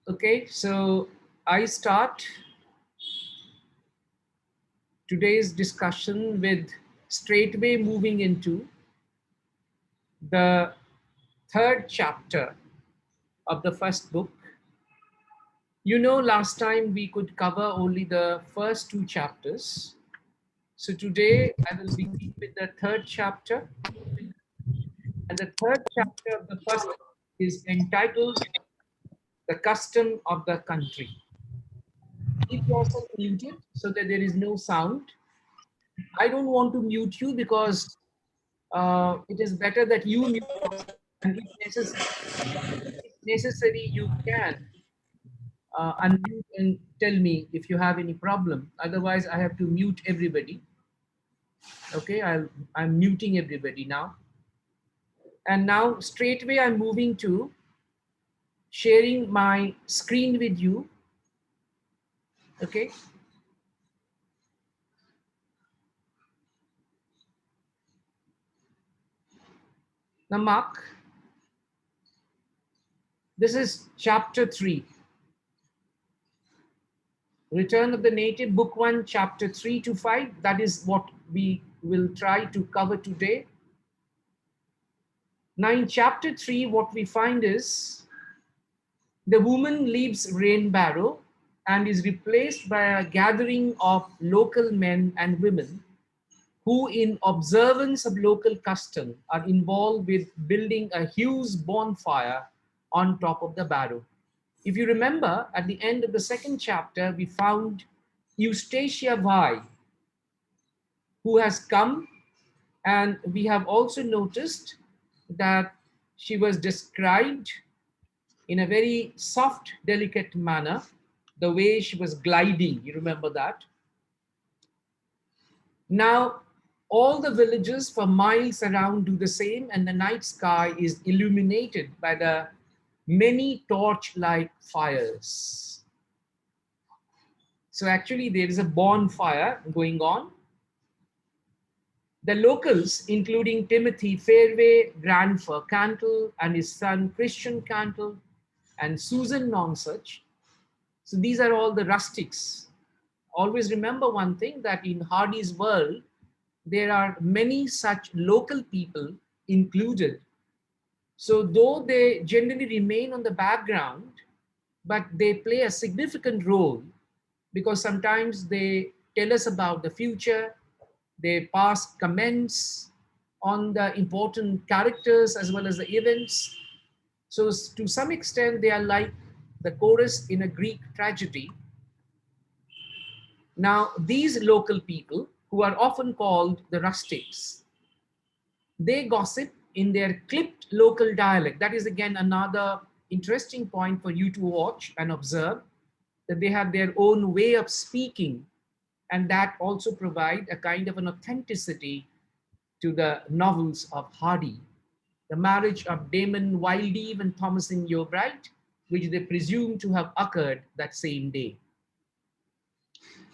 Okay, so I start today's discussion with straightway moving into the third chapter of the first book. You know, last time we could cover only the first two chapters. So today I will begin with the third chapter. And the third chapter of the first book is entitled The Custom of the Country. Keep yourself muted so that there is no sound. I don't want to mute you because it is better that you mute yourself, and if necessary, you can unmute and tell me if you have any problem. Otherwise, I have to mute everybody. Okay, I'm muting everybody now. And now straight away I'm moving to sharing my screen with you. Okay. Now Mark, this is chapter 3. Return of the Native, book 1, chapter 3 to 5. That is what we will try to cover today. Now in chapter 3, what we find is the woman leaves rain barrow and is replaced by a gathering of local men and women who, in observance of local custom, are involved with building a huge bonfire on top of the barrow. If you remember, at the end of the second chapter, we found Eustacia Vi, who has come, and we have also noticed that she was described in a very soft, delicate manner, the way she was gliding. You remember that? Now, all the villages for miles around do the same, and the night sky is illuminated by the many torch-like fires. So actually, there is a bonfire going on. The locals, including Timothy Fairway, Grandfer Cantle, and his son Christian Cantle, and Susan Nonsuch. So these are all the rustics. Always remember one thing, that in Hardy's world, there are many such local people included. So though they generally remain on the background, but they play a significant role because sometimes they tell us about the future, they pass comments on the important characters as well as the events. So to some extent, they are like the chorus in a Greek tragedy. Now, these local people, who are often called the rustics, they gossip in their clipped local dialect. That is again another interesting point for you to watch and observe, that they have their own way of speaking, and that also provide a kind of an authenticity to the novels of Hardy. The marriage of Damon Wildeve and Thomasin Yeobright, which they presume to have occurred that same day.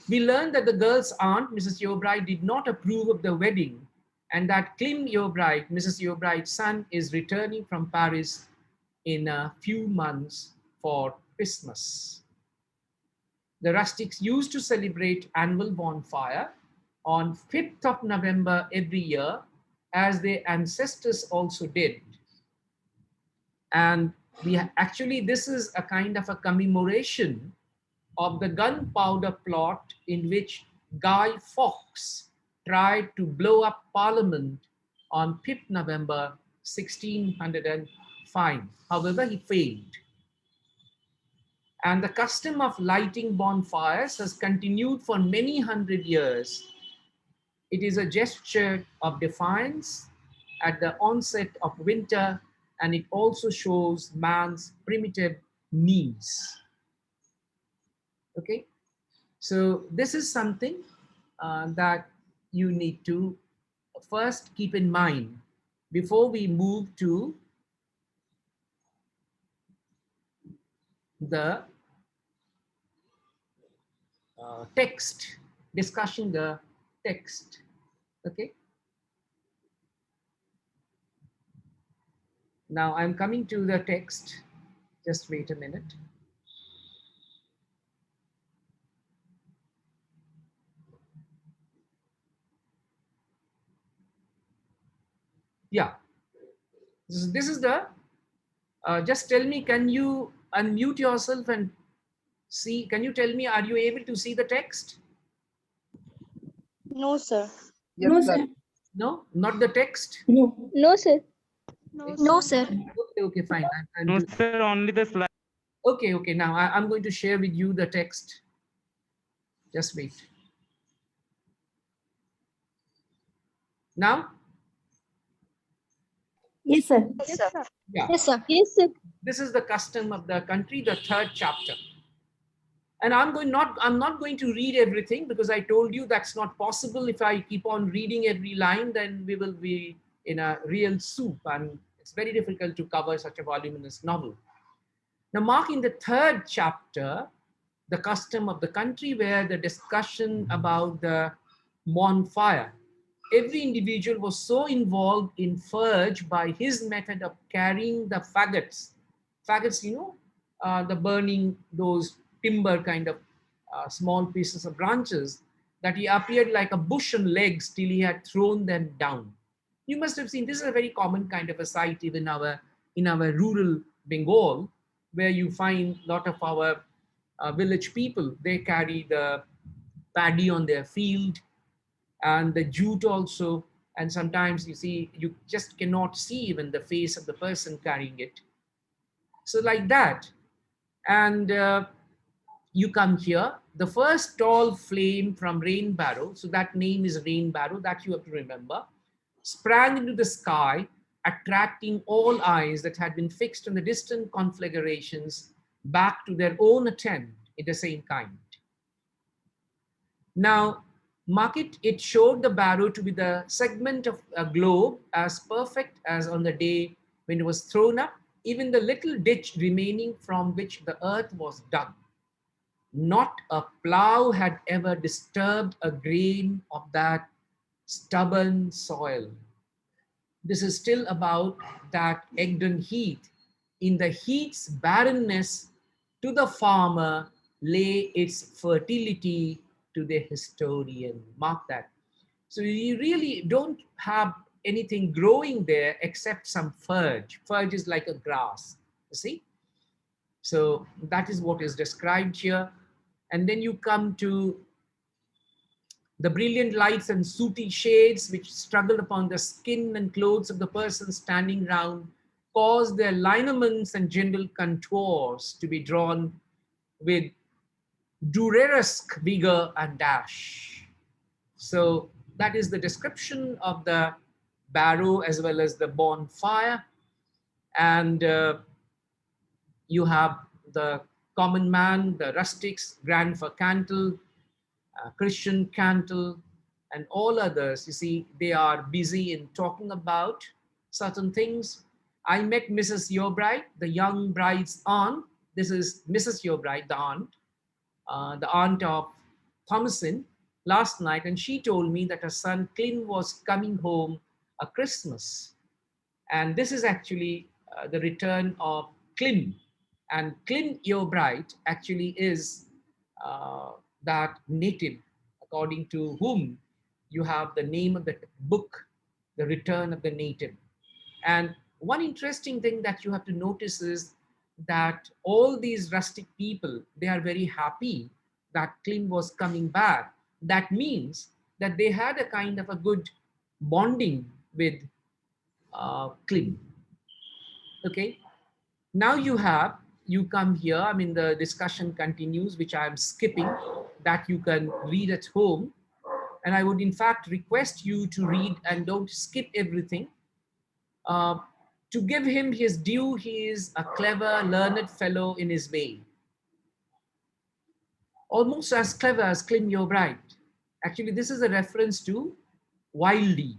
We learned that the girl's aunt, Mrs. Yeobright, did not approve of the wedding, and that Clem Yeobright, Mrs. Yeobright's son, is returning from Paris in a few months for Christmas. The rustics used to celebrate annual bonfire on 5th of November every year, as their ancestors also did. And this is a kind of a commemoration of the gunpowder plot in which Guy Fawkes tried to blow up Parliament on 5th November 1605. However, he failed. And the custom of lighting bonfires has continued for many hundred years. It is a gesture of defiance at the onset of winter, and it also shows man's primitive needs. Okay, so this is something that you need to first keep in mind before we move to the text, discussing the text. Okay, now I'm coming to the text. Just wait a minute. Yeah, this is the, just tell me, can you unmute yourself and see, can you tell me, are you able to see the text? No, sir. Yes, sir. No, not the text. No. No, sir. No, No, sir. sir. Okay, okay, fine. I'll No, do. sir, only the slide. Okay, okay. Now I'm going to share with you the text. Just wait. Now, Yes, sir. Yes, sir. yeah, Yes, sir. Yes, sir. this is the custom of the country, the third chapter. And I'm not going to read everything, because I told you that's not possible. If I keep on reading every line, then we will be in a real soup, and it's very difficult to cover such a voluminous novel. Now, mark in the third chapter the custom of the country, where the discussion about the bonfire. Every individual was so involved in Furge by his method of carrying the faggots. Faggots, the burning those timber kind of small pieces of branches, that he appeared like a bush on legs till he had thrown them down. You must have seen, this is a very common kind of a sight even in our rural Bengal, where you find a lot of our village people. They carry the paddy on their field, and the jute also. And sometimes you see, you just cannot see even the face of the person carrying it. So like that. And you come here, the first tall flame from rain barrow, so that name is rain barrow, that you have to remember, sprang into the sky, attracting all eyes that had been fixed on the distant conflagrations back to their own attempt in the same kind. Now, mark it, it showed the barrow to be the segment of a globe as perfect as on the day when it was thrown up, even the little ditch remaining from which the earth was dug. Not a plow had ever disturbed a grain of that stubborn soil. This is still about that Egdon heath. In the heath's barrenness, to the farmer lay its fertility to the historian. Mark that. So you really don't have anything growing there except some furge. Furge is like a grass, you see? So that is what is described here. And then you come to the brilliant lights and sooty shades which struggled upon the skin and clothes of the person standing round caused their lineaments and general contours to be drawn with Dureresque vigor and dash. So that is the description of the barrow as well as the bonfire. And you have the common man, the rustics, grand for cantle, Christian Cantle, and all others. You see, they are busy in talking about certain things. I met Mrs. Yobright, the young bride's aunt. This is Mrs. Yobright, the aunt of Thomason, last night, and she told me that her son Clint was coming home a Christmas. And this is actually the return of Clint. And Clint Yobright actually is that native, according to whom you have the name of the book, The Return of the Native. And one interesting thing that you have to notice is that all these rustic people, they are very happy that Clint was coming back. That means that they had a kind of a good bonding with Clint. Okay, now you come here. I mean, the discussion continues, which I am skipping, that you can read at home. And I would in fact request you to read and don't skip everything. uh, to give him his due, he is a clever learned fellow in his way, almost as clever as Clym Bright. Actually, this is a reference to Wildly,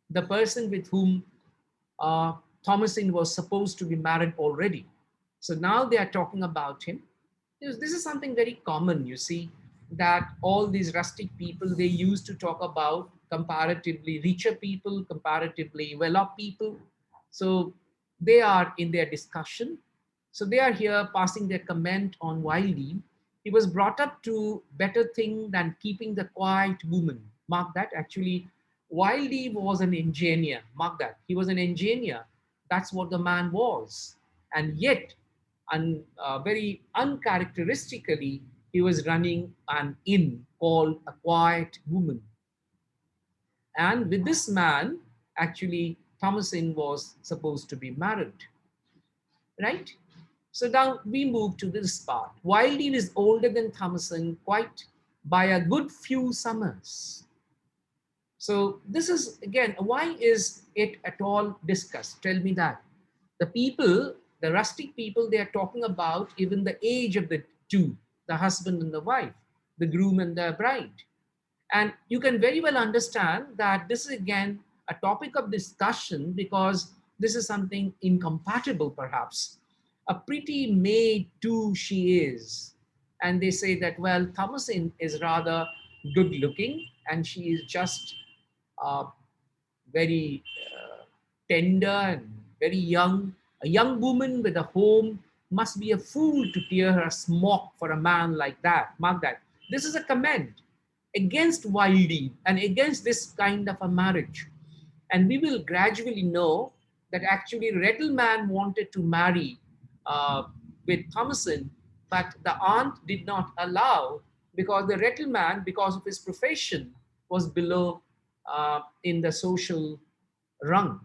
the person with whom Thomasin was supposed to be married already. So now they are talking about him. This is something very common, you see, that all these rustic people, they used to talk about comparatively richer people, comparatively well-off people. So they are in their discussion. So they are here passing their comment on Wiley. He was brought up to better thing than keeping the quiet woman. Mark that. Actually, Wildy was an engineer. Mark that. He was an engineer. That's what the man was. And yet, very uncharacteristically, he was running an inn called A Quiet Woman. And with this man, actually, Thomasin was supposed to be married, right? So now we move to this part. Wildy is older than Thomasin quite by a good few summers. So this is again, why is it at all discussed? Tell me that. The people, the rustic people, they are talking about even the age of the two, the husband and the wife, the groom and the bride. And you can very well understand that this is again a topic of discussion because this is something incompatible, perhaps. A pretty maid too she is. And they say that, well, Thomasin is rather good looking and she is just uh, very tender and very young. A young woman with a home must be a fool to tear her smock for a man like that. Mark that. This is a comment against Wildy and against this kind of a marriage. And we will gradually know that actually Rettleman wanted to marry uh, with Thomason, but the aunt did not allow because the Rettleman, because of his profession, was below in the social rung.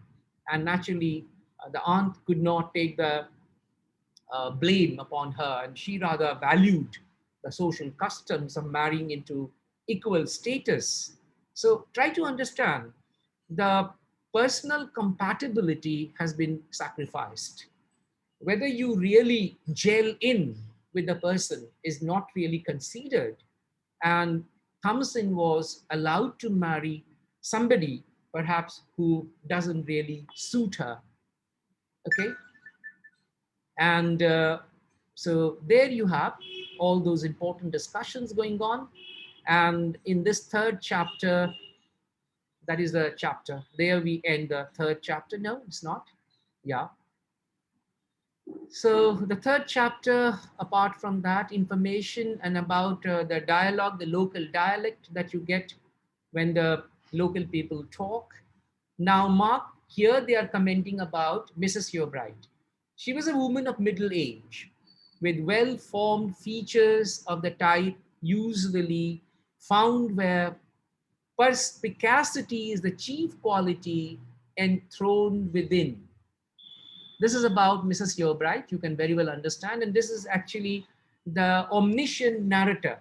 And naturally, the aunt could not take the blame upon her, and she rather valued the social customs of marrying into equal status. So try to understand the personal compatibility has been sacrificed. Whether you really gel in with the person is not really considered. And Thomasin was allowed to marry somebody perhaps who doesn't really suit her. Okay, and so there you have all those important discussions going on. And in this third chapter, that is the chapter, there we end the third chapter. No, it's not. Yeah. So the third chapter, apart from that information and about the dialogue, the local dialect that you get when the local people talk. Now, Mark, here they are commenting about Mrs. Heobright. She was a woman of middle age with well-formed features of the type usually found where perspicacity is the chief quality enthroned within. This is about Mrs. Yeobright, you can very well understand. And this is actually the omniscient narrator.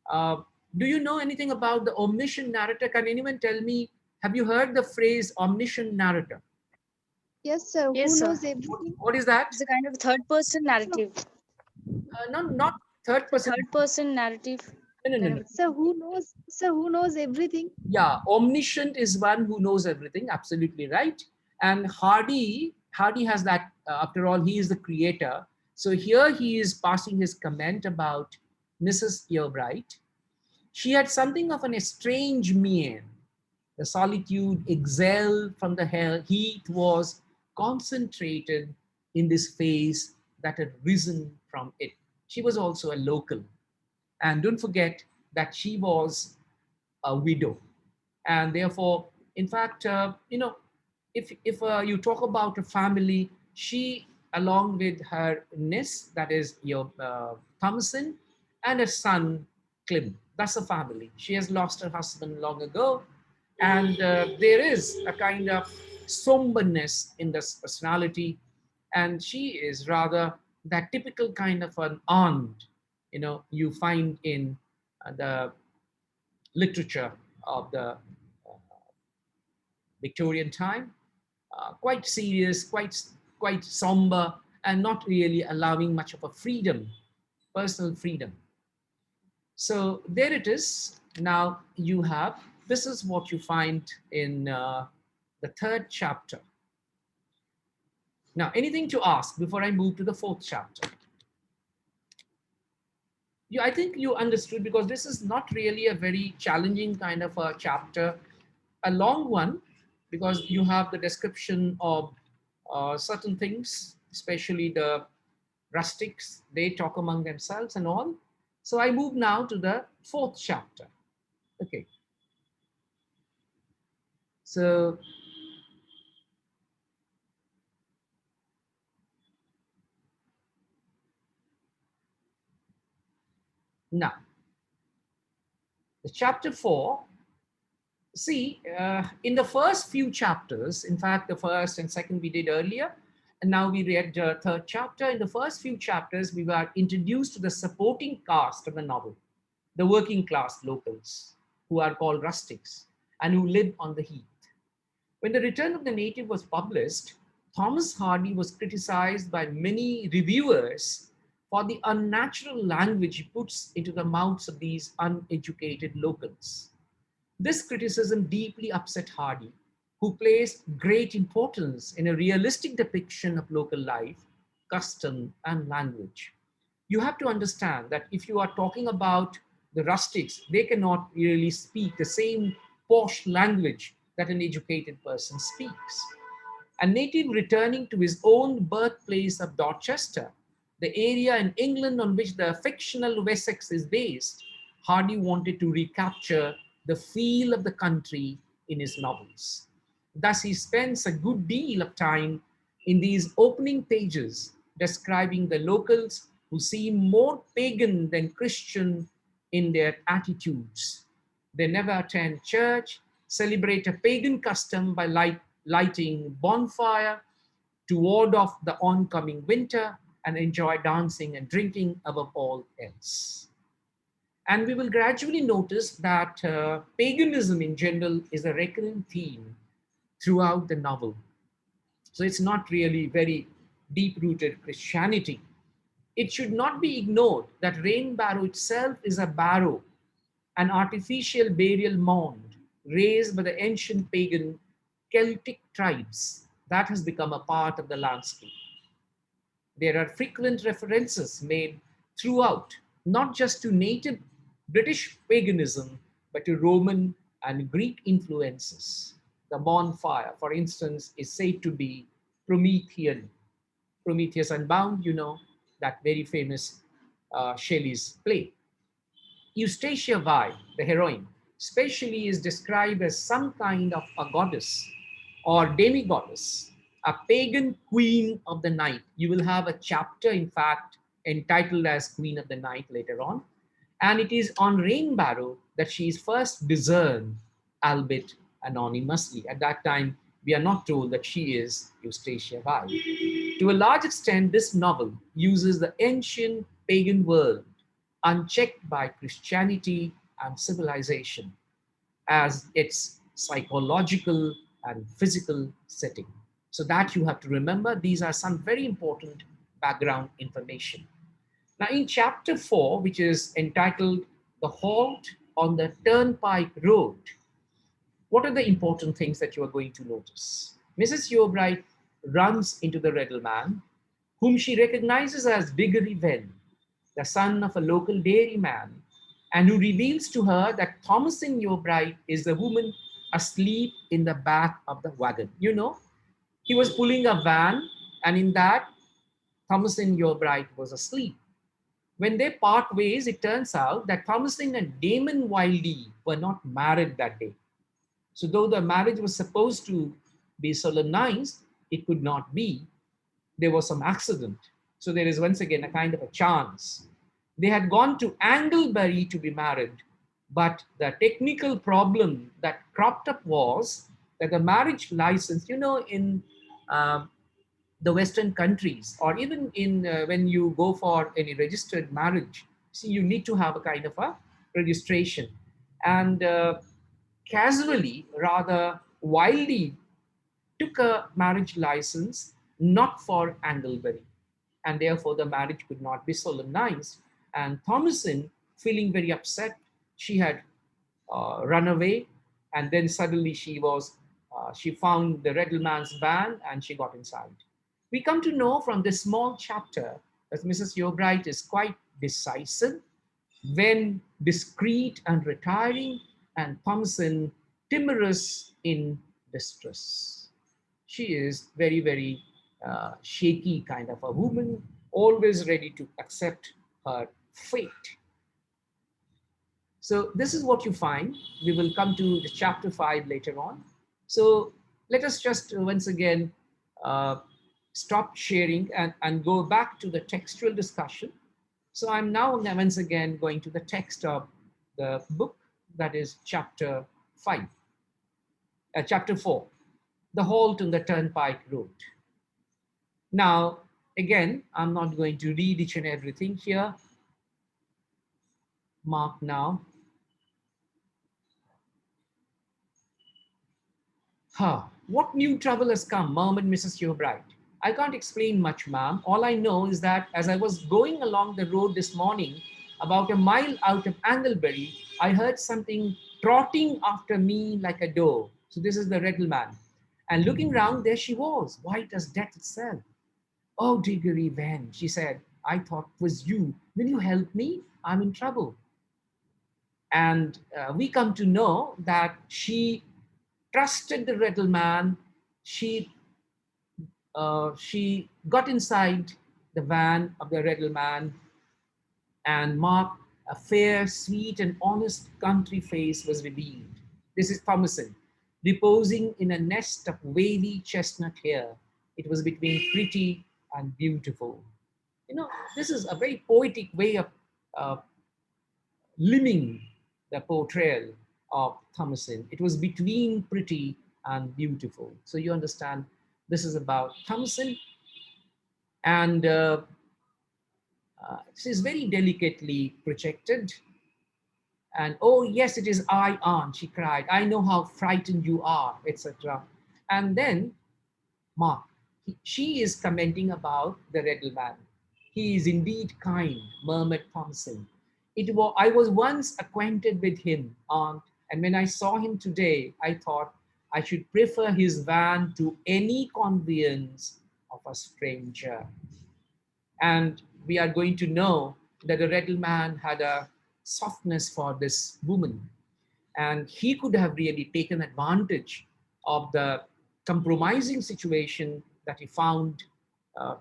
Uh, do you know anything about the omniscient narrator? Can anyone tell me, have you heard the phrase omniscient narrator? Yes, sir. Who Yes, sir. knows everything? What is that? It's a kind of third person No, narrative. Not third It's a person. third person narrative No, no, no, kind no. of a thing. sir. Who knows? Sir, who knows everything? Yeah, omniscient is one who knows everything. Absolutely right. And Hardy has that. After all, he is the creator. So here he is passing his comment about Mrs. Yeobright. She had something of an estranged mien. The solitude exhaled from the heat was concentrated in this face that had risen from it. She was also a local. And don't forget that she was a widow. And therefore, in fact, if you talk about a family, she, along with her niece, that is your Thomason, and her son, Clem, that's a family. She has lost her husband long ago. And there is a kind of somberness in this personality. And she is rather that typical kind of an aunt, you find in the literature of the Victorian time, quite serious, quite somber, and not really allowing much of a freedom, personal freedom. So there it is. Now you have, this is what you find in the third chapter. Now, anything to ask before I move to the fourth chapter? I think you understood because this is not really a very challenging kind of a chapter, a long one, because you have the description of certain things, especially the rustics, they talk among themselves and all. So I move now to the fourth chapter. Okay. So now, the chapter 4, see, in the first few chapters, in fact, the first and second we did earlier, and now we read the third chapter. In the first few chapters, we were introduced to the supporting cast of the novel, the working class locals, who are called rustics and who live on the heath. When The Return of the Native was published, Thomas Hardy was criticized by many reviewers for the unnatural language he puts into the mouths of these uneducated locals. This criticism deeply upset Hardy, who placed great importance in a realistic depiction of local life, custom, and language. You have to understand that if you are talking about the rustics, they cannot really speak the same posh language that an educated person speaks. A native returning to his own birthplace of Dorchester, the area in England on which the fictional Wessex is based, Hardy wanted to recapture the feel of the country in his novels. Thus, he spends a good deal of time in these opening pages describing the locals who seem more pagan than Christian in their attitudes. They never attend church, celebrate a pagan custom by lighting bonfire to ward off the oncoming winter, and enjoy dancing and drinking above all else. And we will gradually notice that paganism in general is a recurring theme throughout the novel. So it's not really very deep rooted Christianity. It should not be ignored that rain barrow itself is a barrow, an artificial burial mound raised by the ancient pagan Celtic tribes that has become a part of the landscape. There are frequent references made throughout, not just to native British paganism, but to Roman and Greek influences. The bonfire, for instance, is said to be Promethean. Prometheus Unbound, you know, that very famous Shelley's play. Eustacia Vi, the heroine, specially is described as some kind of a goddess or demigoddess, a pagan queen of the night. You will have a chapter, in fact, entitled as Queen of the Night later on. And it is on Rain Barrow that she is first discerned, albeit anonymously. At that time, we are not told that she is Eustacia Vi. To a large extent, this novel uses the ancient pagan world, unchecked by Christianity and civilization, as its psychological and physical setting. So that you have to remember, these are some very important background information. Now in chapter 4, which is entitled The Halt on the Turnpike Road, what are the important things that you are going to notice? Mrs. Yeobright runs into the Reddleman, whom she recognizes as Diggory Venn, the son of a local dairyman, and who reveals to her that Thomasin Yeobright is the woman asleep in the back of the wagon. You know, he was pulling a van, and in that, Thomasin Yeobright was asleep. When they part ways, it turns out that Thomasin and Damon Wildey were not married that day. So though the marriage was supposed to be solemnized, it could not be. There was some accident. So there is once again a kind of a chance. They had gone to Anglebury to be married, but the technical problem that cropped up was that the marriage license, you know, in the Western countries, or even in when you go for any registered marriage, see, you need to have a kind of a registration. And casually, rather wildly, took a marriage license not for Anglebury, and therefore the marriage could not be solemnized. And Thomasin, feeling very upset, she had run away, and then suddenly she found the Reddleman's van and she got inside. We come to know from this small chapter that Mrs. Yeobright is quite decisive, when discreet and retiring, and Thomasin timorous in distress. She is very, very shaky kind of a woman, always ready to accept her fate. So this is what you find. We will come to the chapter 5 later on. So let us just once again uh, stop sharing and go back to the textual discussion. So I'm now once again going to the text of the book, that is chapter 5, chapter 4, The Halt on the Turnpike Road. Now, again, I'm not going to read each and everything here. Mark now. What new trouble has come, murmured Mrs. Yeobright. I can't explain much, ma'am. All I know is that as I was going along the road this morning, about a mile out of Anglebury, I heard something trotting after me like a doe. So this is the Reddleman. And looking round, there she was, white as death itself. Oh, Diggory Van, she said, I thought it was you. Will you help me? I'm in trouble. And we come to know that she trusted the Reddleman. She got inside the van of the Reddleman, and Mark, a fair, sweet, and honest country face was revealed. This is Thomason, reposing in a nest of wavy chestnut hair. It was between pretty and beautiful. You know, this is a very poetic way of uh, limning the portrayal of Thomason. It was between pretty and beautiful. So you understand, this is about Thomason, and she's very delicately projected. And oh, yes, it is I, aunt, she cried. I know how frightened you are, etc. And then Mark, she is commenting about the Reddleman. He is indeed kind, murmured Thompson. I was once acquainted with him, aunt, and when I saw him today, I thought I should prefer his van to any conveyance of a stranger. And we are going to know that the Reddleman had a softness for this woman, and he could have really taken advantage of the compromising situation that he found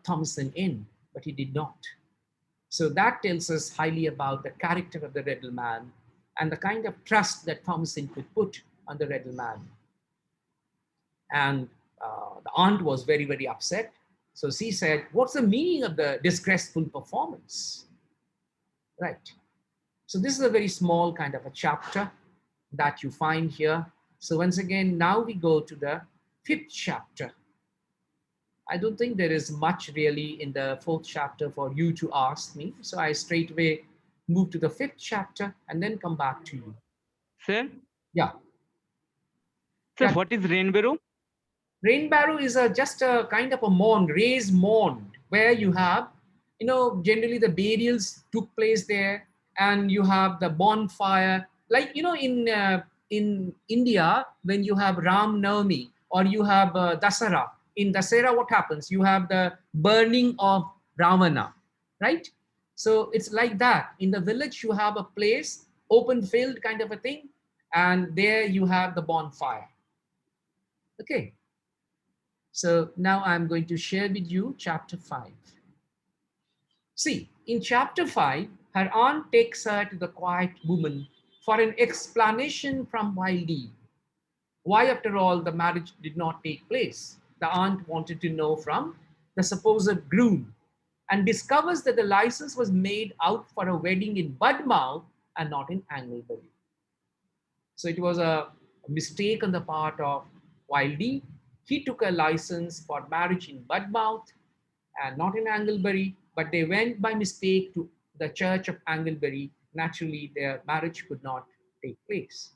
Thompson in, but he did not. So that tells us highly about the character of the Reddleman and the kind of trust that Thompson could put on the Reddleman. And the aunt was very, very upset. So she said, what's the meaning of the disgraceful performance? Right. So this is a very small kind of a chapter that you find here. So once again, now we go to the 5th chapter. I don't think there is much really in the 4th chapter for you to ask me. So I straight away move to the 5th chapter and then come back to you. Sir, Yeah. sir, Yeah. what is rain barrow? Rain barrow is just a kind of a mound, raised mound, where you have, you know, generally the burials took place there, and you have the bonfire, like, you know, in India, when you have Ram Navami or you have Dasara. In Dasara, what happens? You have the burning of Ravana, right? So it's like that. In the village, you have a place, open field kind of a thing, and there you have the bonfire. Okay. So now I'm going to share with you chapter 5. See, in chapter 5, her aunt takes her to the quiet woman for an explanation from Wiley. Why, after all, the marriage did not take place? The aunt wanted to know from the supposed groom, and discovers that the license was made out for a wedding in Budmouth and not in Anglebury. So it was a mistake on the part of Wiley. He took a license for marriage in Budmouth and not in Anglebury, but they went by mistake to the church of Anglebury. Naturally, their marriage could not take place.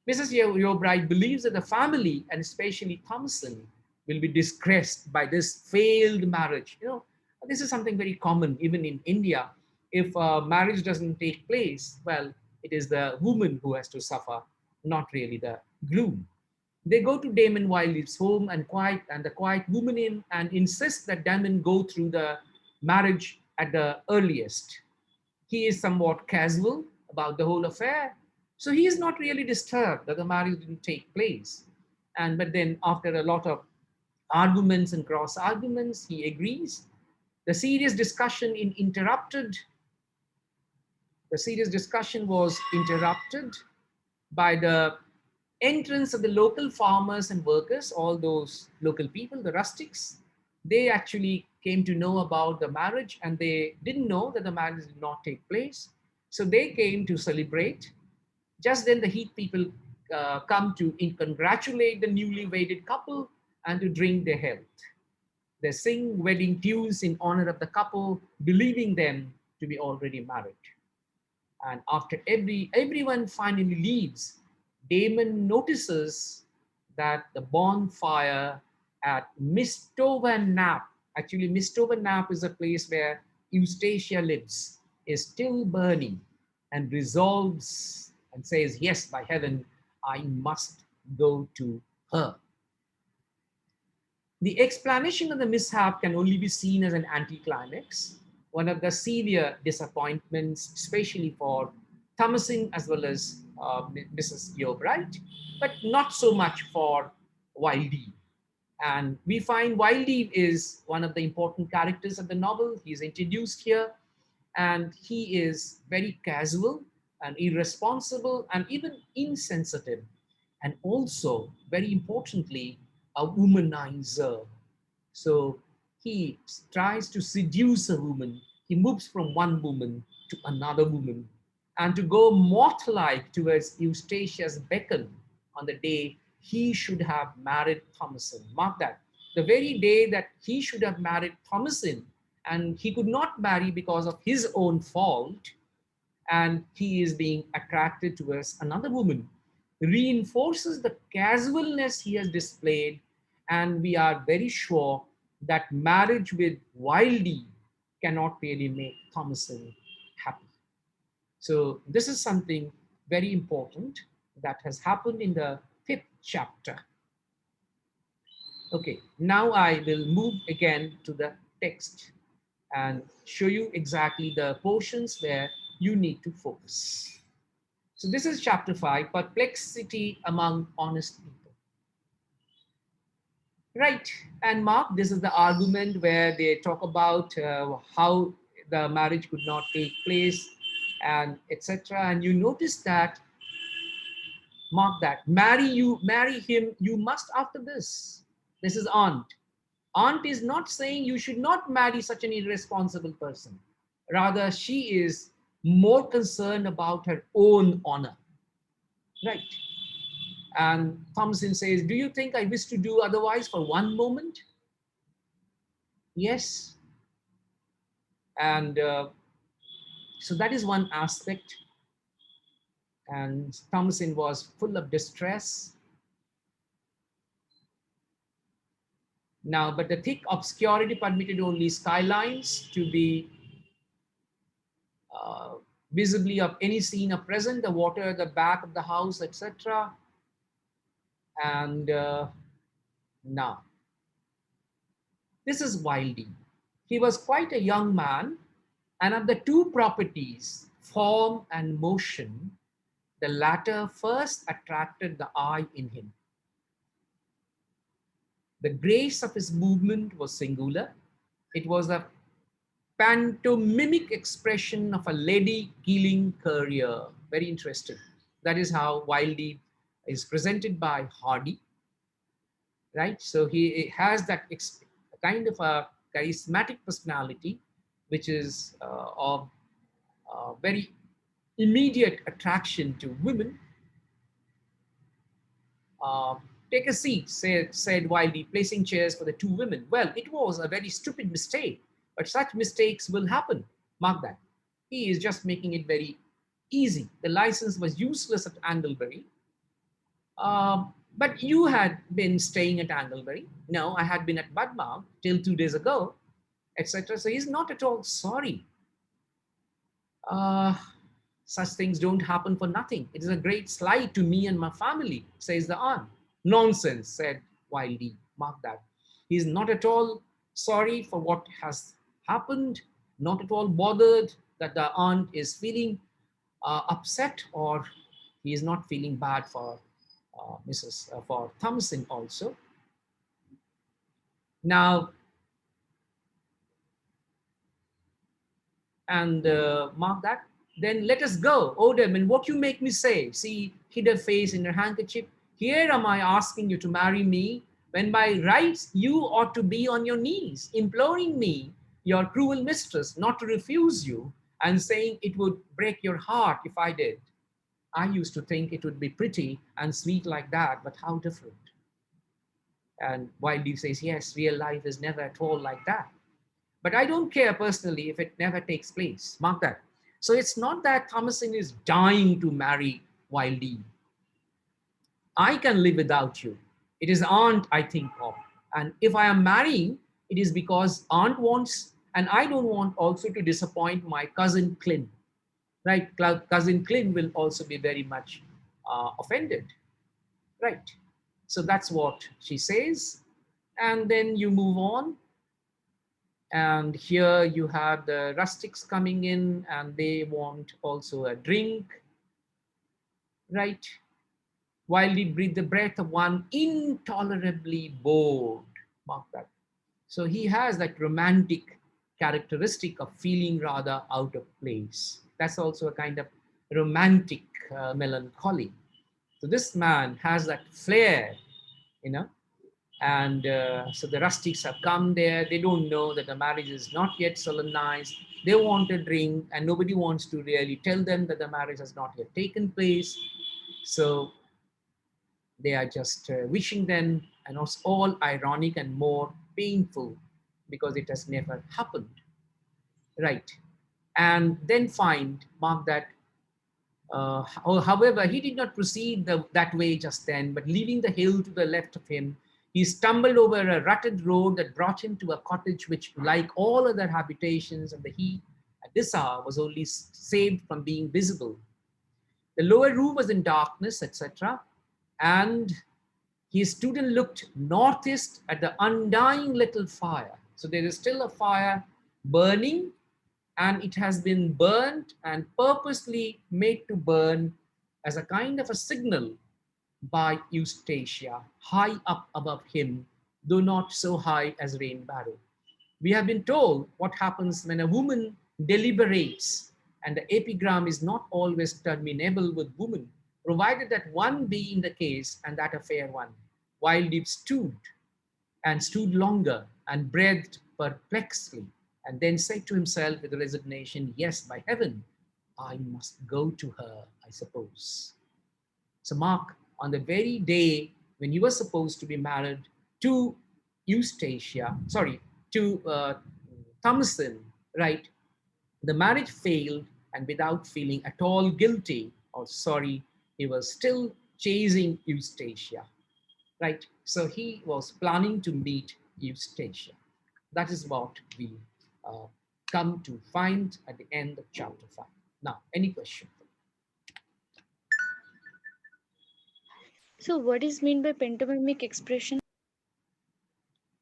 Mrs. Yeobright believes that the family, and especially Thompson, will be disgraced by this failed marriage. You know, this is something very common even in India. If marriage doesn't take place, well, it is the woman who has to suffer, not really the groom. They go to Damon Wiley's home and the quiet woman in and insist that Damon go through the marriage at the earliest. He is somewhat casual about the whole affair. So he is not really disturbed that the marriage didn't take place. But then after a lot of arguments and cross arguments, he agrees. The serious discussion in interrupted. The serious discussion was interrupted by the entrance of the local farmers and workers, all those local people, the rustics, they actually came to know about the marriage, and they didn't know that the marriage did not take place. So they came to celebrate. Just then, the Heath people come to congratulate the newly wedded couple and to drink their health. They sing wedding tunes in honor of the couple, believing them to be already married. And after everyone finally leaves, Damon notices that the bonfire at Mistovan Nap, actually Mistovan Nap is a place where Eustacia lives, is still burning, and resolves and says, yes, by heaven, I must go to her. The explanation of the mishap can only be seen as an anticlimax, one of the severe disappointments, especially for Thomasin as well as Mrs. Gilbright, but not so much for Wildee. And we find Wildee is one of the important characters of the novel. He's introduced here, and he is very casual and irresponsible and even insensitive, and also, very importantly, a womanizer. So he tries to seduce a woman. He moves from one woman to another woman, and to go moth-like towards Eustacia's beckon on the day he should have married Thomasin. Mark that. The very day that he should have married Thomasin, and he could not marry because of his own fault, and he is being attracted towards another woman, reinforces the casualness he has displayed, and we are very sure that marriage with Wildee cannot really make Thomasin happy. So this is something very important that has happened in the 5th chapter. Okay, now I will move again to the text and show you exactly the portions where you need to focus. So this is chapter 5, Perplexity Among Honest People. Right, and Mark, this is the argument where they talk about how the marriage could not take place and etc. And you notice that, mark that, marry him, you must after this. This is aunt. Aunt is not saying you should not marry such an irresponsible person. Rather, she is more concerned about her own honor. Right. And Thompson says, do you think I wish to do otherwise for one moment? Yes. And so that is one aspect. And Thompson was full of distress. Now, but the thick obscurity permitted only skylines to be visibly of any scene of present, the water at the back of the house, etc. And now, this is Wildee. He was quite a young man, and of the two properties, form and motion, the latter first attracted the eye in him. The grace of his movement was singular. It was a pantomimic expression of a lady-killing career. Very interesting. That is how Wildee is presented by Hardy, right? So he has that kind of a charismatic personality, which is of very immediate attraction to women. Take a seat, said Wildee, placing chairs for the two women. Well, it was a very stupid mistake, but such mistakes will happen. Mark that. He is just making it very easy. The license was useless at Anglebury. But you had been staying at Anglebury. No, I had been at Budmouth till 2 days ago, etc. So he's not at all sorry. Such things don't happen for nothing. It is a great slight to me and my family, says the aunt. Nonsense, said Wildee. Mark that. He is not at all sorry for what has happened, not at all bothered that the aunt is feeling upset, or he is not feeling bad for for Thompson also. Now, and mark that. Then let us go. Odem, and what you make me say? See, hid her face in her handkerchief. Here am I asking you to marry me, when by rights you ought to be on your knees, imploring me, your cruel mistress, not to refuse you, and saying it would break your heart if I did. I used to think it would be pretty and sweet like that, but how different. And Wilde says, yes, real life is never at all like that. But I don't care personally if it never takes place. Mark that. So it's not that Thomason is dying to marry Wilde. I can live without you. It is Aunt I think of. And if I am marrying, it is because Aunt wants, and I don't want also to disappoint my cousin Clint. Right? Cousin Clint will also be very much offended. Right? So that's what she says. And then you move on. And here you have the rustics coming in and they want also a drink. Right? While he breathed the breath of one intolerably bored. Mark that. So he has that romantic characteristic of feeling rather out of place. That's also a kind of romantic melancholy. So this man has that flair, you know, and so the rustics have come there. They don't know that the marriage is not yet solemnized. They want a drink, and nobody wants to really tell them that the marriage has not yet taken place. So they are just wishing them, and it's all ironic and more painful because it has never happened. Right. And then find, mark that, however, he did not proceed that way just then, but leaving the hill to the left of him, he stumbled over a rutted road that brought him to a cottage which, like all other habitations of the heath, at this hour was only saved from being visible. The lower room was in darkness, etc. And he stood and looked northeast at the undying little fire. So there is still a fire burning, and it has been burnt and purposely made to burn as a kind of a signal by Eustacia, high up above him, though not so high as Rainbarrow. We have been told what happens when a woman deliberates, and the epigram is not always terminable with woman, provided that one be in the case and that a fair one. While Deep stood and stood longer and breathed perplexedly, and then said to himself with resignation, yes, by heaven, I must go to her, I suppose. So Mark, on the very day when you were supposed to be married to to Thomason, right? The marriage failed, and without feeling at all guilty or sorry, he was still chasing Eustacia, right? So he was planning to meet Eustacia. That is what we uh, come to find at the end of chapter 5. Now, any question? So what is mean by pantomimic expression?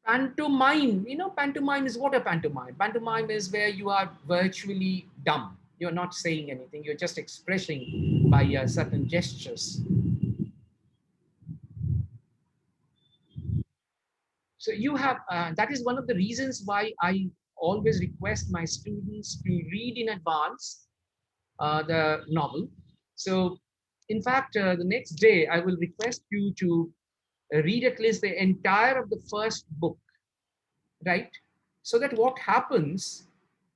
Pantomime, pantomime is what a pantomime? Pantomime is where you are virtually dumb. You're not saying anything, you're just expressing by certain gestures. So you have, that is one of the reasons why I always request my students to read in advance the novel. So in fact, the next day I will request you to read at least the entire of the first book, right? So that what happens,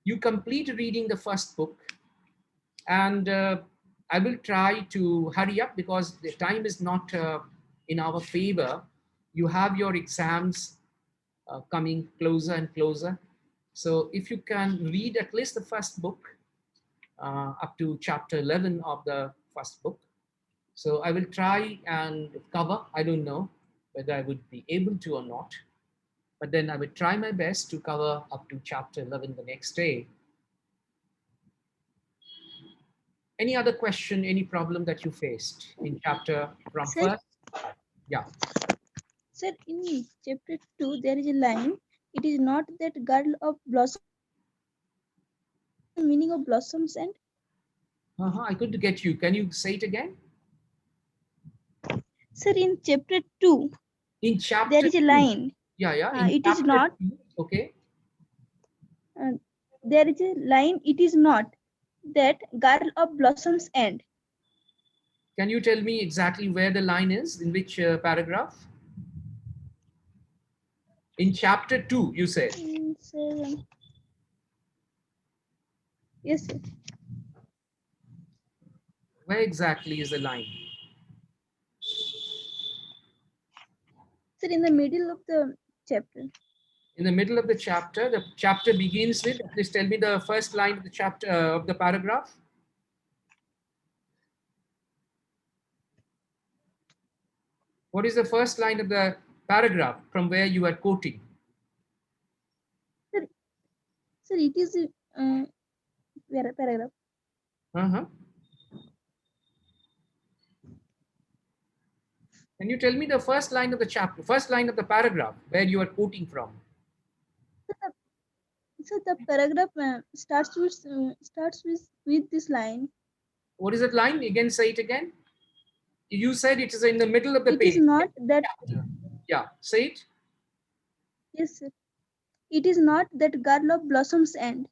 you complete reading the first book, and I will try to hurry up because the time is not in our favor. You have your exams coming closer and closer. So if you can read at least the first book up to chapter 11 of the first book. So I will try and cover, I don't know whether I would be able to or not, but then I would try my best to cover up to chapter 11 the next day. Any other question, any problem that you faced in chapter from Sir, first? Yeah. sir, in chapter 2, there is a line. It is not that girl of blossoms and. What is the meaning of blossoms and? I couldn't get you. Can you say it again? Sir, in chapter 2, In there chapter is a 2. line. Yeah, yeah. In It is chapter not. 2. Okay. Uh, there is a line. It is not that girl of blossoms and. Can you tell me exactly where the line is? In which paragraph? In chapter 2, you said. Sir, yes, sir. Where exactly is the line? Sir, in the middle of the chapter. In the middle of the chapter begins with, please tell me the first line of the chapter, of the paragraph. What is the first line of the paragraph from where you are quoting? Sir, sir, it is paragraph. Uh-huh. Can you tell me the first line of the chapter, first line of the paragraph where you are quoting from? So the paragraph starts with this line. What is that line? Again, say it again. You said it is in the middle of the It is page. not that. Yeah, say it. Yes, sir. It is not that girl of blossoms end.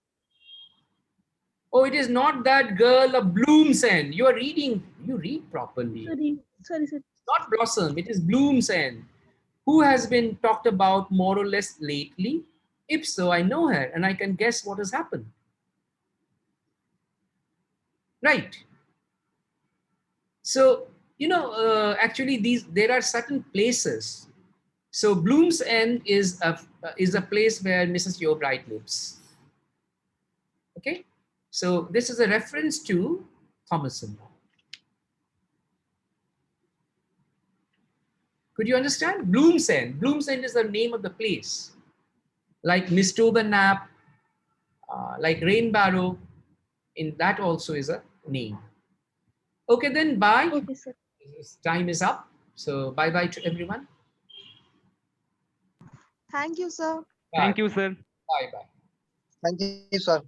Oh, it is not that girl of Bloom's End. You are reading, you read properly. Sorry, sir. Not Blossom, it is Bloom's End. Who has been talked about more or less lately? If so, I know her and I can guess what has happened. Right. So, actually there are certain places. So Bloom's End is a place where Mrs. Yobright lives. Okay. So this is a reference to Thomason. Could you understand? Bloom's End. Bloom's End is the name of the place. Like Mistover Nap, like Rain Barrow, in that also is a name. Okay, then bye. Okay, sir. Time is up. So bye bye to everyone. Thank you, sir. Bye. Thank you, sir. Bye bye. Thank you, sir.